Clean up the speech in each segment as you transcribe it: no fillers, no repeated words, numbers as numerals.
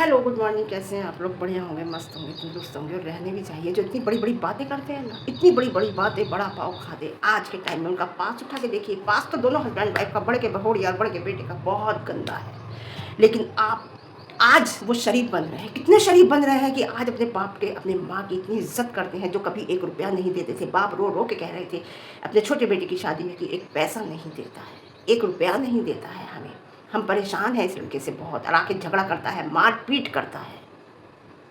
Hello, good morning. कैसे हैं आप लोग? बढ़िया होंगे, मस्त होंगे, तंदुरुस्त होंगे और रहने भी चाहिए। जो इतनी बड़ी बड़ी बातें करते हैं ना, इतनी बड़ी बड़ी बातें, बड़ा पाव खा दे। आज के टाइम में उनका पास उठा के देखिए, पास तो दोनों हस्बैंड वाइफ का, बड़े के बहोड़िया और बड़े के बेटे का बहुत गंदा है। लेकिन आप आज वो शरीफ बन रहे हैं। कितने शरीफ बन रहे हैं कि आज अपने बाप के, अपने माँ की इतनी इज्जत करते हैं, जो कभी 1 रुपया नहीं देते थे। बाप रो रो के कह रहे थे अपने छोटे बेटे की शादी में कि 1 पैसा नहीं देता है, 1 रुपया नहीं देता है हमें। हम परेशान हैं इस लड़के से बहुत, और आके झगड़ा करता है, मार पीट करता है।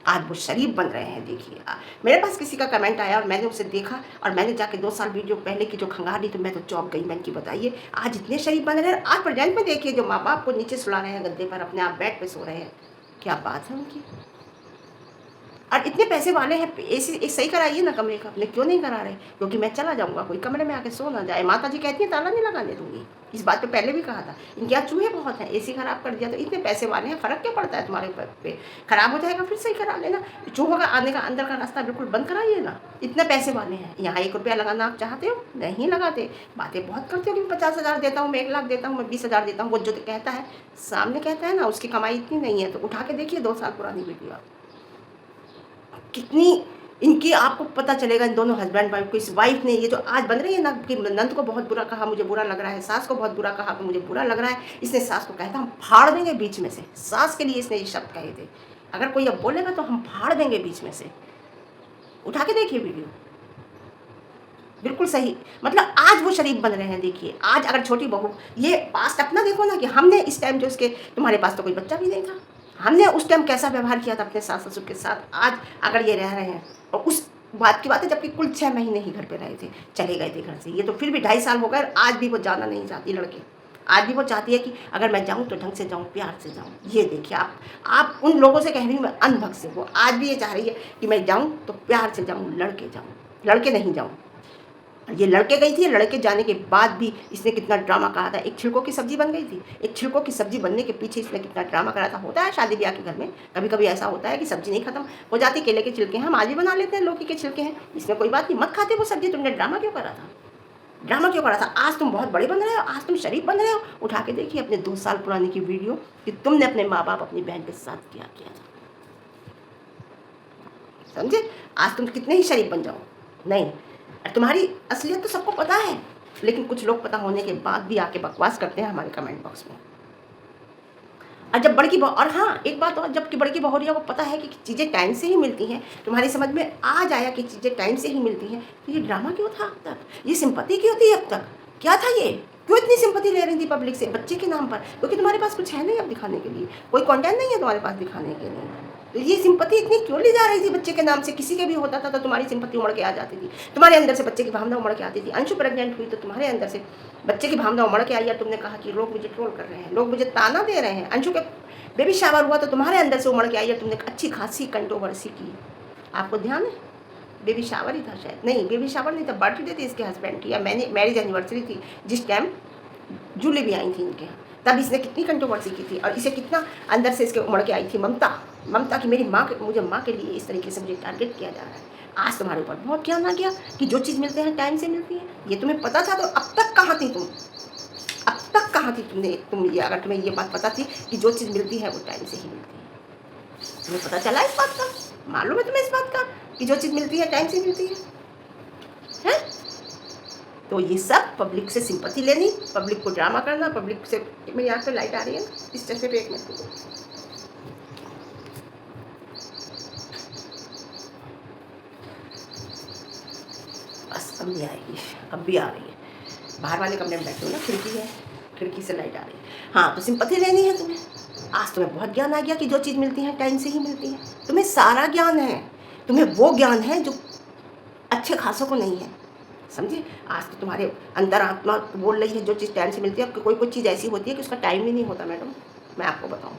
आज वो शरीफ बन रहे हैं। देखिए, मेरे पास किसी का कमेंट आया और मैंने उसे देखा, और मैंने जाके 2 साल वीडियो पहले की जो खंगार दी, तो मैं तो चौंक गई। मैंने कि बताइए, आज इतने शरीफ बन रहे हैं। आज प्रेजेंट में देखिए, जो माँ बाप को नीचे सुला रहे हैं गद्दे पर, अपने आप बेड पे सो रहे हैं। क्या बात है उनकी। और इतने पैसे वाले हैं, एसी सही कराइए ना कमरे का। अपने क्यों नहीं करा रहे? क्योंकि मैं चला जाऊंगा, कोई कमरे में आके सो ना जाए। माता जी कहती है ताला नहीं लगाने दूंगी। इस बात पे पहले भी कहा था। इनके यहाँ चूहे बहुत हैं, एसी खराब कर दिया तो इतने पैसे वाले हैं, फर्क क्या पड़ता है तुम्हारे ऊपर पे? खराब हो जाएगा फिर सही करा लेना। चूहों का आने का अंदर का रास्ता बिल्कुल बंद कराइए ना। इतने पैसे वाले हैं, यहाँ 1 रुपया लगाना आप चाहते हो? नहीं लगाते। बातें बहुत करते हो कि मैं 50,000 देता हूँ, मैं 1 लाख देता हूँ, मैं 20,000 देता हूँ। वो जो कहता है, सामने कहता है ना, उसकी कमाई इतनी नहीं है। तो उठा के देखिए 2 साल पुरानी वीडियो आप, कितनी इनकी आपको पता चलेगा। इन दोनों हस्बैंड वाइफ को, इस वाइफ ने, ये जो आज बन रही है ना, कि नंद को बहुत बुरा कहा, मुझे बुरा लग रहा है, सास को बहुत बुरा कहा कि मुझे बुरा लग रहा है। इसने सास को कहा था हम फाड़ देंगे बीच में से। सास के लिए इसने ये शब्द कहे थे, अगर कोई अब बोलेगा तो हम फाड़ देंगे बीच में से। उठा के देखिए वीडियो, बिल्कुल सही। मतलब आज वो शरीफ बन रहे हैं। देखिए, आज अगर छोटी बहू, ये पास्ट अपना देखो ना, कि हमने इस टाइम जो उसके, तुम्हारे पास तो कोई बच्चा भी नहीं था, हमने उस टाइम कैसा व्यवहार किया था अपने सास ससुर के साथ। आज अगर ये रह रहे हैं, और उस बात की बात है जबकि कुल 6 महीने ही घर पे रहे थे, चले गए थे घर से। ये तो फिर भी 2.5 साल हो गए, आज भी वो जाना नहीं चाहती लड़के। आज भी वो चाहती है कि अगर मैं जाऊं तो ढंग से जाऊं, प्यार से जाऊं। ये देखिए, आप उन लोगों से कह रही हूँ मैं, अनभक्त से। वो आज भी ये चाह रही है कि मैं जाऊं तो प्यार से जाऊं, लड़के जाऊं, लड़के नहीं जाऊं। ये लड़के गई थी, लड़के जाने के बाद भी इसने कितना ड्रामा कहा था। एक छिलकों की सब्जी बन गई थी, एक छिलकों की सब्जी बनने के पीछे इसने कितना ड्रामा करा था। होता है शादी ब्याह के घर में, कभी कभी ऐसा होता है कि सब्जी नहीं खत्म हो जाती। केले के छिलके हैं, हम आज भी बना लेते हैं, लौकी के छिलके हैं, इसमें कोई बात नहीं, मत खाते वो सब्जी। तुमने ड्रामा क्यों करा था? ड्रामा क्यों करा था? आज तुम बहुत बड़े बन रहे हो, आज तुम शरीफ बन रहे हो। उठा के देखिए अपने 2 साल पुराने की वीडियो, कि तुमने अपने माँ बाप, अपनी बहन के साथ क्या किया था। समझे? आज तुम कितने ही शरीफ बन जाओ, नहीं, तुम्हारी असलियत तो सबको पता है। लेकिन कुछ लोग पता होने के बाद भी आके बकवास करते हैं हमारे कमेंट बॉक्स में। और जब बड़की बहू, और हाँ एक बात और, जबकि बड़की बहुरिया को पता है कि चीज़ें टाइम से ही मिलती हैं, तुम्हारी समझ में आ जाया कि चीज़ें टाइम से ही मिलती हैं, तो ये ड्रामा क्यों था अब तक? ये सिंपत्ति क्यों थी अब तक? क्या था ये? क्यों इतनी सिंपत्ति ले रही थी पब्लिक से बच्चे के नाम पर? क्योंकि तुम्हारे पास कुछ है नहीं अब दिखाने के लिए, कोई कंटेंट नहीं है तुम्हारे पास दिखाने के लिए। तो ये सिंपत्ति इतनी क्यों ली जा रही थी बच्चे के नाम से? किसी के भी होता था तो तुम्हारी सिंपत्ति उमड़ के आ जाती थी, तुम्हारे अंदर से बच्चे की भावना उमड़ के आती थी। अंशु प्रेग्नेंट हुई तो तुम्हारे अंदर से बच्चे की भावना उमड़ के आई, और तुमने कहा कि लोग मुझे ट्रोल कर रहे हैं, लोग मुझे ताना दे रहे हैं। अंशु के बेबी शावर हुआ तो तुम्हारे अंदर से उमड़ के आई, और तुमने अच्छी खासी कंट्रोवर्सी की। आपको ध्यान है? बेबी शावर ही था शायद, नहीं बेबी शावर नहीं था, बर्थडे थी इसके हस्बैंड की, या मैंने मैरिज एनिवर्सरी थी, जिस टाइम जूली भी आई थी इनके यहाँ। तब इसने कितनी कंट्रोवर्सी की थी, और इसे कितना अंदर से इसके उमड़ के आई थी ममता की मेरी माँ के, मुझे माँ के लिए इस तरीके से मुझे टारगेट किया जा रहा है। आज तुम्हारे ऊपर बहुत ज्ञान आ गया कि जो चीज़ मिलते हैं टाइम से मिलती है। ये तुम्हें पता था तो अब तक कहाँ थी तुम? अब तक कहाँ थी तुम ये, अगर तुम्हें ये बात पता थी कि जो चीज़ मिलती है वो टाइम से ही मिलती है। तुम्हें पता चला इस बात का? मालूम है तुम्हें इस बात का कि जो चीज़ मिलती है टाइम से मिलती है? तो ये सब पब्लिक से सिंपत्ति लेनी, पब्लिक को ड्रामा करना, पब्लिक से। मेरी आँख पे लाइट आ रही है ना, इस चश्मे पे 1 मिनट रुको। बस अब नहीं आएगी, अब भी आ रही है। बाहर वाले कमरे में बैठे हो ना, खिड़की है, खिड़की से लाइट आ रही है। हाँ, तो सिंपत्ति लेनी है तुम्हें। आज तुम्हें बहुत ज्ञान आ गया कि जो चीज़ मिलती है टाइम से ही मिलती है। तुम्हें सारा ज्ञान है, तुम्हें वो ज्ञान है जो अच्छे खासों को नहीं है। समझे? आज तो तुम्हारे अंदर आत्मा बोल रही है जो चीज़ टाइम से मिलती है। कोई कोई चीज़ ऐसी होती है कि उसका टाइम ही नहीं होता मैडम, मैं आपको बताऊँ।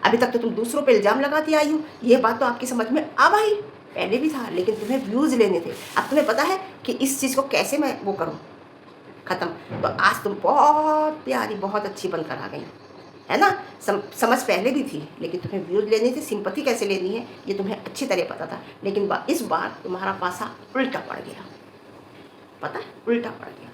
अभी तक तो तुम दूसरों पे इल्ज़ाम लगाती आई हो, ये बात तो आपकी समझ में अब आई। पहले भी था, लेकिन तुम्हें व्यूज़ लेने थे। अब तुम्हें पता है कि इस चीज़ को कैसे मैं वो करूँ, ख़त्म। तो आज तुम बहुत प्यारी, बहुत अच्छी बनकर आ गई, है ना? समझ पहले भी थी, लेकिन तुम्हें व्यूज़ लेनी थी, सिंपत्ति कैसे लेनी है ये तुम्हें अच्छी तरह पता था। लेकिन इस बार तुम्हारा पासा उल्टा पड़ गया, पता है? उल्टा पड़ गया।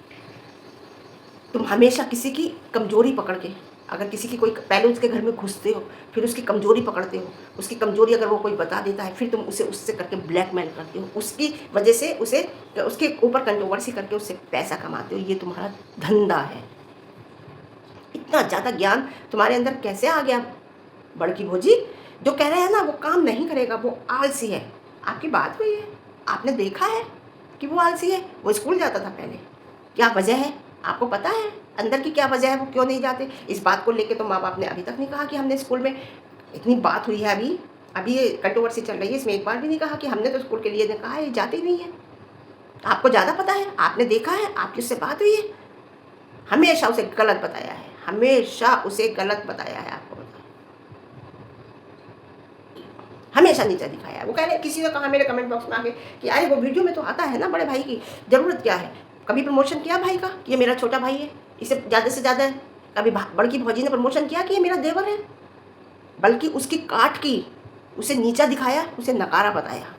तुम हमेशा किसी की कमजोरी पकड़ के अगर किसी की कोई पहले उसके घर में घुसते हो, फिर उसकी कमज़ोरी पकड़ते हो, उसकी कमज़ोरी अगर वो कोई बता देता है, फिर तुम उसे उससे करके ब्लैकमेल करते हो, उसकी वजह से उसे उसके ऊपर कंट्रोवर्सी करके उससे पैसा कमाते हो। ये तुम्हारा धंधा है। इतना ज़्यादा ज्ञान तुम्हारे अंदर कैसे आ गया? बड़की भौजी जो कह रहे हैं ना वो काम नहीं करेगा, वो आलसी है। आपकी बात हुई है, आपने देखा है कि वो आलसी है। वो स्कूल जाता था पहले, क्या वजह है आपको पता है? अंदर की क्या वजह है, वो क्यों नहीं जाते? इस बात को लेके तो माँ बाप ने अभी तक नहीं कहा कि हमने स्कूल में, इतनी बात हुई है अभी अभी ये कंट्रोवर्सी चल रही है, इसमें एक बार भी नहीं कहा कि हमने तो स्कूल के लिए ने कहा है, ये जाते ही नहीं है। आपको ज़्यादा पता है, आपने देखा है, आपकी उससे बात हुई है। हमेशा उसे गलत बताया है, हमेशा उसे गलत बताया है। आपको हमेशा नीचा दिखाया है। वो कह रहे, किसी ने कहा मेरे कमेंट बॉक्स में आके कि अरे वो वीडियो में तो आता है ना बड़े भाई की, ज़रूरत क्या है? कभी प्रमोशन किया भाई का कि ये मेरा छोटा भाई है, इसे ज़्यादा से ज़्यादा है? कभी बड़की भौजी ने प्रमोशन किया कि ये मेरा देवर है? बल्कि उसकी काट की, उसे नीचा दिखाया, उसे नकारा बताया।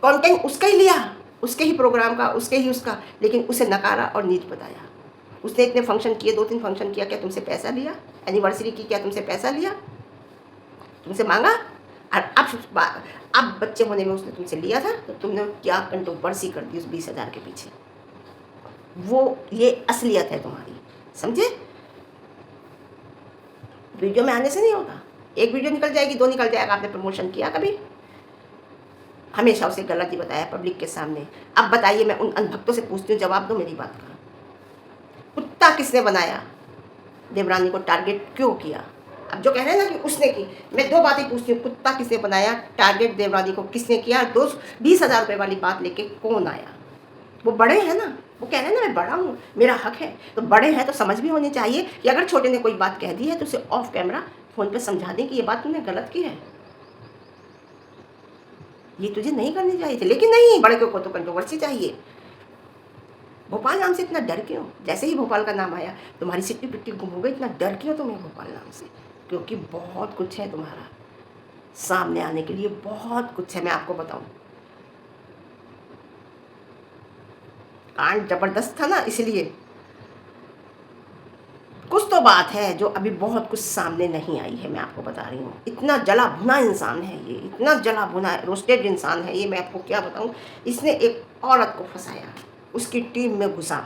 कंटेंट उसका ही लिया, उसके ही प्रोग्राम का, उसके ही उसका, लेकिन उसे नकारा और नीच बताया। उसने इतने फंक्शन किए, 2-3 फंक्शन किया, क्या तुमसे पैसा लिया? एनिवर्सरी की, क्या तुमसे पैसा लिया? तुमसे मांगा? और अब बच्चे होने में उसने तुमसे लिया था, तो तुमने क्या कंट्रोवर्सी कर दी उस 20,000 के पीछे। वो ये असलियत है तुम्हारी, समझे? वीडियो में आने से नहीं होता। एक वीडियो निकल जाएगी, 2 निकल जाएगा, आपने प्रमोशन किया कभी? हमेशा उसे गलत ही बताया पब्लिक के सामने। अब बताइए, मैं उन अनभक्तों से पूछती हूँ, जवाब दो मेरी बात का। कुत्ता किसने बनाया? देवरानी को टारगेट क्यों किया? अब जो कह रहे हैं ना कि उसने की, मैं 2 बातें पूछती हूँ, कुत्ता किसने बनाया, टारगेट देवरानी को किसने किया, 20,000 रुपये वाली बात लेके कौन आया? वो बड़े हैं ना, वो कह रहे हैं ना मैं बड़ा हूँ, मेरा हक है। तो बड़े हैं तो समझ भी होनी चाहिए कि अगर छोटे ने कोई बात कह दी है तो उसे ऑफ कैमरा फ़ोन पे समझा दें कि ये बात तुमने गलत की है, ये तुझे नहीं करनी चाहिए थी। लेकिन नहीं, बड़े को तो कंट्रोवर्सी चाहिए। भोपाल नाम से इतना डर क्यों? जैसे ही भोपाल का नाम आया तुम्हारी सिट्टी पिट्टी गुम हो गई। इतना डर क्यों तुम्हें भोपाल नाम से? क्योंकि बहुत कुछ है तुम्हारा सामने आने के लिए, बहुत कुछ है। मैं आपको बताऊं, कांड जबरदस्त था ना, इसलिए कुछ तो बात है जो अभी बहुत कुछ सामने नहीं आई है। मैं आपको बता रही हूँ, इतना जला भुना इंसान है ये, इतना जला भुना रोस्टेड इंसान है ये। मैं आपको क्या बताऊँ, इसने एक औरत को फंसाया, उसकी टीम में घुसा,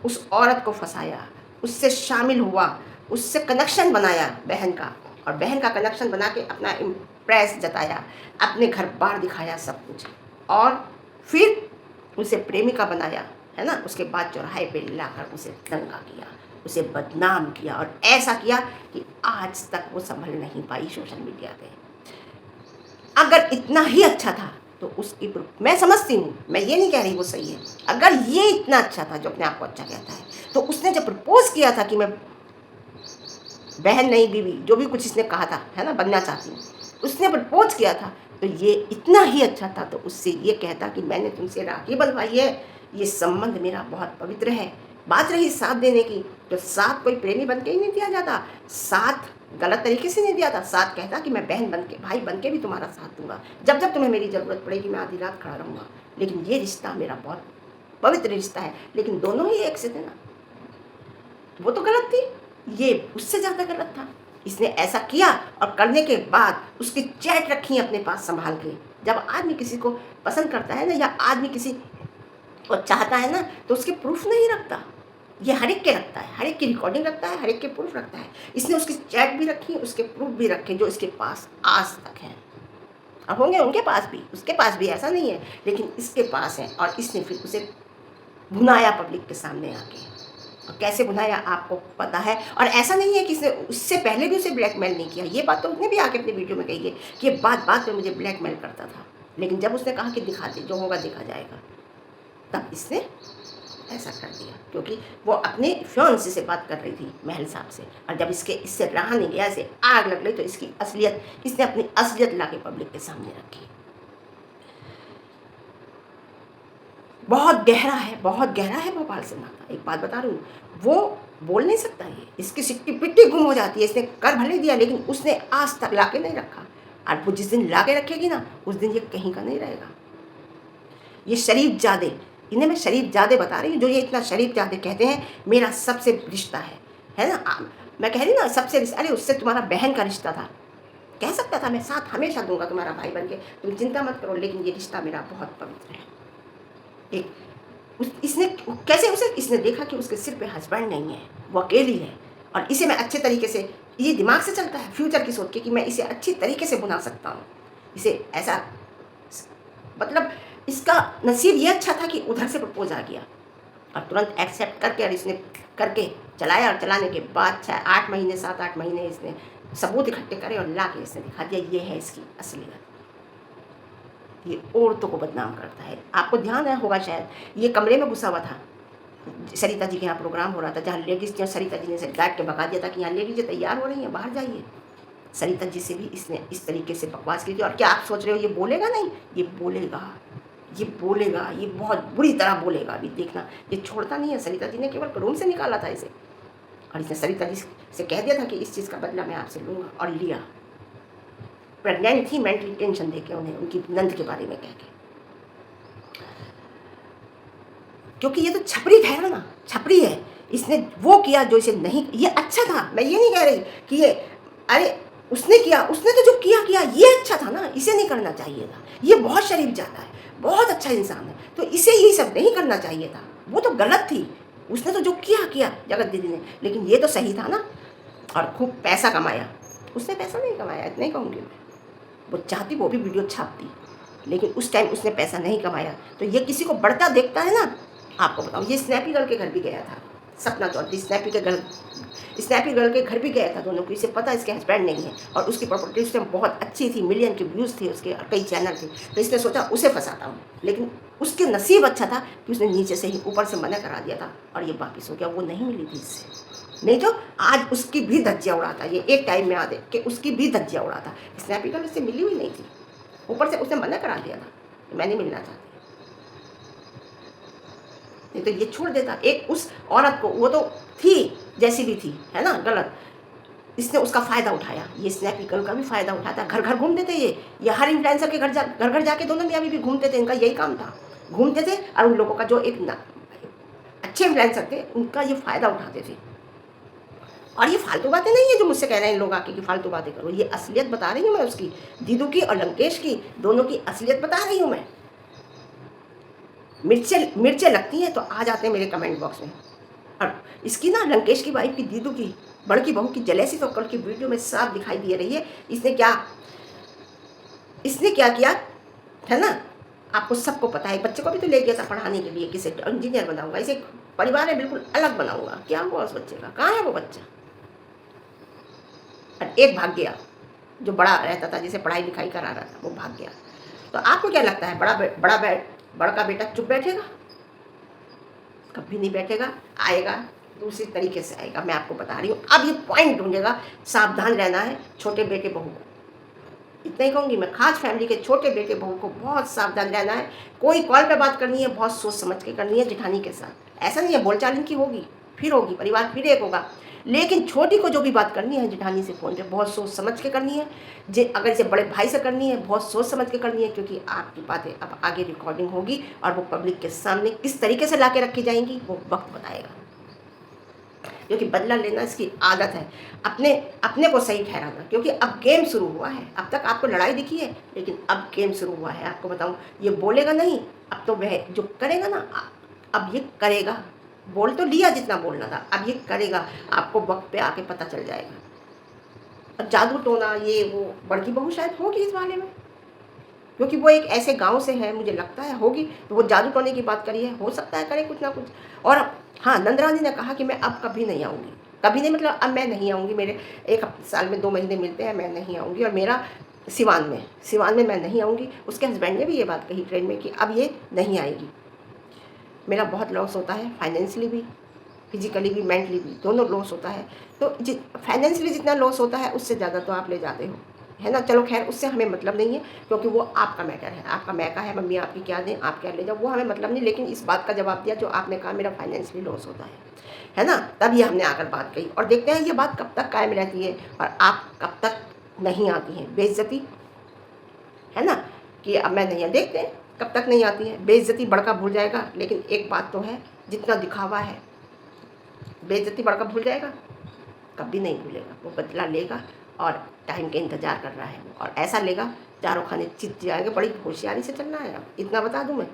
उस औरत को फंसाया, उससे शामिल हुआ, उससे कनेक्शन बनाया बहन का, और बहन का कनेक्शन बना के अपना इम्प्रेस जताया, अपने घर बार दिखाया सब कुछ, और फिर उसे प्रेमिका बनाया, है ना। उसके बाद चौराहे पे लाकर उसे दंगा किया, उसे बदनाम किया, और ऐसा किया कि आज तक वो संभल नहीं पाई सोशल मीडिया पे। अगर इतना ही अच्छा था तो उसकी, मैं समझती हूँ, मैं ये नहीं कह रही वो सही है, अगर ये इतना अच्छा था जो अपने आप को अच्छा कहता है, तो उसने जब प्रपोज किया था कि मैं बहन नहीं बीवी, जो भी कुछ इसने कहा था, है ना, बनना चाहती हूँ, उसने प्रपोज किया था, तो ये इतना ही अच्छा था तो उससे ये कहता कि मैंने तुमसे राखी बंधवाई है, ये संबंध मेरा बहुत पवित्र है। बात रही साथ देने की, तो साथ कोई प्रेमी बन के ही नहीं दिया जाता, साथ गलत तरीके से नहीं दिया था। साथ कहता कि मैं बहन बन के, भाई बन के भी तुम्हारा साथ दूंगा, जब जब तुम्हें मेरी ज़रूरत पड़ेगी मैं आधी रात खड़ा रहूँगा। लेकिन ये रिश्ता मेरा बहुत पवित्र रिश्ता है। लेकिन दोनों ही एक से थे ना, वो तो गलत थी, ये उससे ज़्यादा गलत था। इसने ऐसा किया, और करने के बाद उसकी चैट रखी अपने पास संभाल के। जब आदमी किसी को पसंद करता है ना, या आदमी किसी को चाहता है ना, तो उसके प्रूफ नहीं रखता, ये हर एक के रखता है, हर एक की रिकॉर्डिंग रखता है, हर एक के प्रूफ रखता है। इसने उसकी चैट भी रखी, उसके प्रूफ भी रखे, जो इसके पास आज तक है, और होंगे उनके पास भी, उसके पास भी, ऐसा नहीं है, लेकिन इसके पास है। और इसने फिर उसे भुनाया पब्लिक के सामने आके, और कैसे भुनाया आपको पता है। और ऐसा नहीं है कि इसने उससे पहले भी उसे ब्लैकमेल नहीं किया, ये बात तो उसने भी आके अपनी वीडियो में कही है कि ये बात बात में मुझे ब्लैकमेल करता था। लेकिन जब उसने कहा कि दिखा दे, जो होगा देखा जाएगा, तब इसने ऐसा कर दिया, क्योंकि वो अपने फियांसे से बात कर रही थी, महल साहब से। और जब इससे रहा नहीं गया, ऐसे आग लग गई, तो इसकी असलियत, इसने अपनी असलियत लाके पब्लिक के सामने रखी। बहुत गहरा है, बहुत गहरा है भोपाल से नाता। एक बात बता रही हूँ, वो बोल नहीं सकता, ये इसकी सिट्टी पिट्टी गुम हो जाती है। इसने कर भले दिया, लेकिन उसने आज तक लाके नहीं रखा, और वो जिस दिन लाके रखेगी ना, उस दिन ये कहीं का नहीं रहेगा। ये शरीफ जादे, इन्हें मैं शरीफ जादे बता रही हूँ, जो ये इतना शरीफ जादे कहते हैं, मेरा सबसे रिश्ता है है ना। मैं कह रही ना सबसे अरे उससे तुम्हारा बहन का रिश्ता था, कह सकता था मैं साथ हमेशा दूंगा तुम्हारा भाई बन के, तुम चिंता मत करो, लेकिन ये रिश्ता मेरा बहुत पवित्र है। एक इसने कैसे उसे इसने देखा कि उसके सिर पे हस्बैंड नहीं है, वो अकेली है, और इसे मैं अच्छे तरीके से, ये दिमाग से चलता है फ्यूचर की सोच के कि मैं इसे अच्छी तरीके से बुना सकता हूँ, इसे ऐसा, मतलब इसका नसीब ये अच्छा था कि उधर से प्रपोज आ गया और तुरंत एक्सेप्ट करके, और इसने करके चलाया, और चलाने के बाद 8 महीने 7-8 महीने इसने सबूत इकट्ठे करे और ला के इसने दिखा दिया ये है इसकी असलियत। ये औरतों को बदनाम करता है। आपको ध्यान है होगा शायद, ये कमरे में घुसा हुआ था, सरिता जी के यहाँ प्रोग्राम हो रहा था, जहाँ लेडीज़ जो सरिता जी ने डांट के भगा दिया था कि यहाँ लेडीज़ें तैयार हो रही हैं, बाहर जाइए। सरिता जी से भी इसने इस तरीके से बकवास की थी। और क्या आप सोच रहे हो ये बोलेगा नहीं? ये बोलेगा, ये बोलेगा, ये बहुत बुरी तरह बोलेगा। अभी देखना, ये छोड़ता नहीं है। सरिता जी ने केवल रूम से निकाला था इसे, और इसने सरिता जी से कह दिया था कि इस चीज़ का बदला मैं आपसे लूँगा, और लिया। प्रेग्नेंट थी, मेंटली टेंशन देके उन्हें उनकी नंद के बारे में कह के, क्योंकि ये तो छपरी ठहरा ना, छपरी है। इसने वो किया जो इसे नहीं, ये अच्छा था, मैं ये नहीं कह रही कि ये, अरे उसने किया, उसने तो जो किया किया ये अच्छा था ना, इसे नहीं करना चाहिए था। ये बहुत शरीफ जाता है, बहुत अच्छा इंसान है, तो इसे ये सब नहीं करना चाहिए था। वो तो गलत थी, उसने तो जो किया किया जगत दीदी ने, लेकिन ये तो सही था ना। और खूब पैसा कमाया। उसने पैसा नहीं कमाया, इतना ही कहूँगी मैं। वो चाहती वो भी वीडियो छापती, लेकिन उस टाइम उसने पैसा नहीं कमाया। तो ये किसी को बढ़ता देखता है ना, आपको बताऊँ, ये स्नैपी गर्ल के घर भी गया था, सपना चौधरी स्नैपी गर्ल के घर भी गया था दोनों को। इसे पता इसके हस्बैंड नहीं है, और उसकी प्रॉपर्टी उस टाइम बहुत अच्छी थी, मिलियन के व्यूज़ थे उसके, और कई चैनल थे। तो इसने सोचा उसे फंसाता हूँ, लेकिन उसके नसीब अच्छा था कि उसने नीचे से ही ऊपर से मना करा दिया था, और ये वापिस हो गया। वो नहीं मिली थी इससे, नहीं तो आज उसकी भी धज्जियाँ उड़ाता। ये एक टाइम में आ दे कि उसकी भी धज्जियाँ उड़ाता। स्नैपी गर्ल इससे मिली हुई नहीं थी, ऊपर से उसने मना करा दिया था, मैं नहीं मिलना चाहती। नहीं तो ये छोड़ देता एक उस औरत को, वो तो थी जैसी भी थी, है ना, गलत। इसने उसका फ़ायदा उठाया। ये स्नैपी गर्ल का भी फ़ायदा उठाता। घर घर घूमते थे ये हर इन्फ्लुएंसर के घर घर जाके दोनों मियाँ बीवी घूमते थे। इनका यही काम था, घूमते थे, और उन लोगों का जो एक अच्छे इन्फ्लुएंसर थे उनका ये फ़ायदा उठाते थे। और ये फालतू बातें नहीं है जो मुझसे कह रहे हैं लोग आके कि फालतू बातें करो। ये असलियत बता रही हूँ मैं, उसकी, दीदू की और लंकेश की, दोनों की असलियत बता रही हूँ मैं। मिर्चें लगती हैं तो आ जाते हैं मेरे कमेंट बॉक्स में। और इसकी ना, लंकेश की वाइफ की, दीदू की बड़की बहू की जलेसी तो कल की वीडियो में साफ दिखाई दे रही है। इसने क्या किया है ना, आपको सबको पता है। बच्चे को भी तो ले गया था पढ़ाने के लिए, किसे इंजीनियर बनाऊंगा, इसे परिवार में बिल्कुल अलग बनाऊंगा। क्या हुआ उस बच्चे का, कहाँ है वो बच्चा? और एक भाग गया जो बड़ा रहता था, जिसे पढ़ाई लिखाई करा रहा था, वो भाग गया। तो आपको क्या लगता है बड़ा बेटा चुप बैठेगा? कभी नहीं बैठेगा, आएगा दूसरी तरीके से आएगा, मैं आपको बता रही हूँ। अब ये पॉइंट ढूंढेगा, सावधान रहना है छोटे बेटे बहू को। इतना ही कहूँगी मैं, खास फैमिली के छोटे बेटे बहू को बहुत सावधान रहना है। कोई कॉल पे बात करनी है बहुत सोच समझ के करनी है जेठानी के साथ। ऐसा नहीं है बोलचाल इनकी होगी, फिर होगी, परिवार फिर एक होगा, लेकिन छोटी को जो भी बात करनी है जेठानी से फ़ोन पे बहुत सोच समझ के करनी है। अगर इसे बड़े भाई से करनी है बहुत सोच समझ के करनी है, क्योंकि आपकी बातें अब आगे रिकॉर्डिंग होगी और वो पब्लिक के सामने किस तरीके से ला के रखी जाएंगी वो वक्त बताएगा। क्योंकि बदला लेना इसकी आदत है, अपने को सही ठहराना। क्योंकि अब गेम शुरू हुआ है। अब तक आपको लड़ाई दिखी है, लेकिन अब गेम शुरू हुआ है। आपको बताऊँ, ये बोलेगा नहीं, अब तो वह जो करेगा ना, अब ये करेगा। बोल तो लिया जितना बोलना था, अब ये करेगा, आपको वक्त पे आके पता चल जाएगा। अब जादू टोना ये वो, बड़की बहू शायद होगी इस बारे में, क्योंकि वो एक ऐसे गांव से है, मुझे लगता है होगी, तो वो जादू टोने की बात करी है, हो सकता है करे कुछ ना कुछ। और हाँ, नंदरानी ने कहा कि मैं अब कभी नहीं आऊँगी, कभी नहीं मतलब अब मैं नहीं आऊँगी, मेरे एक साल में 2 महीने मिलते हैं, मैं नहीं आऊँगी, और मेरा सिवान में मैं नहीं आऊँगी। उसके हस्बैंड ने भी ये बात कही ट्रेन में कि अब ये नहीं आएगी। मेरा बहुत लॉस होता है, फाइनेंशियली भी, फिजिकली भी, मेंटली भी, दोनों लॉस होता है। तो फाइनेंशियली जितना लॉस होता है उससे ज़्यादा तो आप ले जाते हो, है ना। चलो खैर, उससे हमें मतलब नहीं है, क्योंकि वो आपका मैटर है, आपका मैका है, मम्मी आपकी क्या दें, आप क्या ले जाओ, वो हमें मतलब नहीं। लेकिन इस बात का जवाब दिया जो आपने कहा मेरा फाइनेंशियली लॉस होता है ना, तब ये हमने आकर बात कही। और देखते हैं ये बात कब तक कायम रहती है और आप कब तक नहीं आती हैं बेइज्जती, है ना, कि अब मैं नहीं, देखते हैं कब तक नहीं आती है। बेइज्जती बड़का भूल जाएगा, लेकिन एक बात तो है, जितना दिखावा है बेइज्जती बड़का भूल जाएगा। कभी नहीं भूलेगा, वो बदला लेगा और टाइम का इंतज़ार कर रहा है वो, और ऐसा लेगा चारों खाने जीत जाएंगे। बड़ी होशियारी से चलना है। अब इतना बता दूं मैं,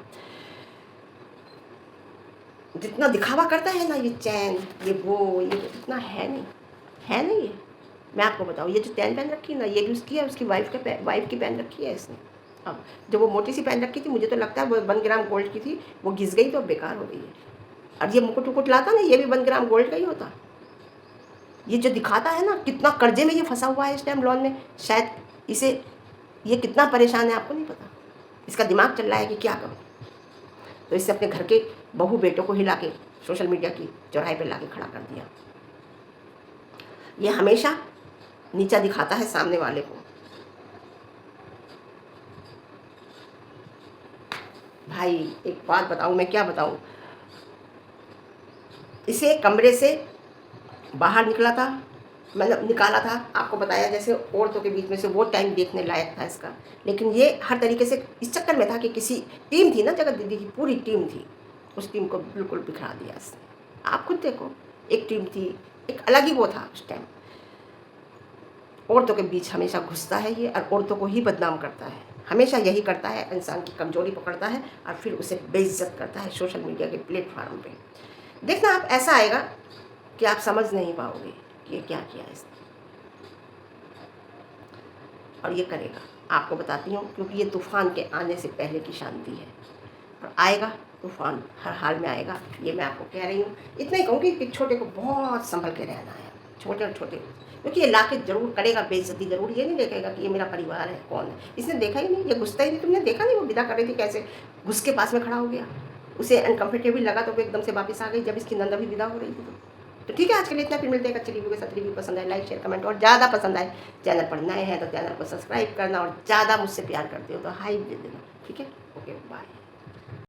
जितना दिखावा करता है ना ये चैन ये वो ये इतना है नहीं, है नहीं ये। मैं आपको बताऊँ, ये जो चैन पहन रखी है ना, ये भी उसकी है, उसकी वाइफ की पहन रखी है इसने। अब जब वो मोटी सी पहन रखी थी, मुझे तो लगता है वो 1 ग्राम गोल्ड की थी, वो घिस गई तो अब बेकार हो गई है। और ये मुकुट वुकुट लाता ना, ये भी 1 ग्राम गोल्ड का ही होता। ये जो दिखाता है ना, कितना कर्जे में ये फंसा हुआ है इस टाइम, लोन में। शायद इसे, ये कितना परेशान है आपको नहीं पता। इसका दिमाग चल रहा है कि क्या करूँ, तो इससे अपने घर के बहू बेटों को हिला के सोशल मीडिया की चौराहे पे ला के खड़ा कर दिया। ये हमेशा नीचा दिखाता है सामने वाले को। भाई एक बात बताऊँ, मैं क्या बताऊँ, इसे कमरे से बाहर निकला था, मतलब निकाला था, आपको बताया जैसे औरतों के बीच में से वो टाइम देखने लायक था इसका। लेकिन ये हर तरीके से इस चक्कर में था कि किसी टीम थी ना, जगत दीदी की पूरी टीम थी, उस टीम को बिल्कुल बिखरा दिया इसने। आप खुद देखो, एक टीम थी, एक अलग ही वो था उस टाइम। औरतों के बीच हमेशा घुसता है ये, और औरतों को ही बदनाम करता है, हमेशा यही करता है। इंसान की कमजोरी पकड़ता है और फिर उसे बेइज्जत करता है सोशल मीडिया के प्लेटफॉर्म पे। देखना आप, ऐसा आएगा कि आप समझ नहीं पाओगे कि ये क्या किया इसने, और ये करेगा। आपको बताती हूँ, क्योंकि ये तूफ़ान के आने से पहले की शांति है, और आएगा तूफ़ान, हर हाल में आएगा, ये मैं आपको कह रही हूँ। इतना ही कहूँगी कि छोटे को बहुत संभल के रहना है, छोटे और छोटे, क्योंकि ये लाके जरूर करेगा बेइज्जती, जरूर। ये नहीं देखेगा कि ये मेरा परिवार है, कौन है, इसने देखा ही नहीं, ये घुसता ही नहीं। तुमने देखा नहीं वो विदा कर रही थी कैसे घुस के पास में खड़ा हो गया, उसे अनकम्फर्टेबल लगा तो वो एकदम से वापस आ गई जब इसकी नंदा भी विदा हो रही थी। तो ठीक है, आज के लिए इतना, फिर मिलते हैं अच्छी रिव्यू के साथ। रिव्यू पसंद आए लाइक शेयर कमेंट, और ज़्यादा पसंद आए, चैनल पर नए हैं तो चैनल को सब्सक्राइब करना, और ज़्यादा मुझसे प्यार करते हो तो हाई दे देना, ठीक है। Okay bye.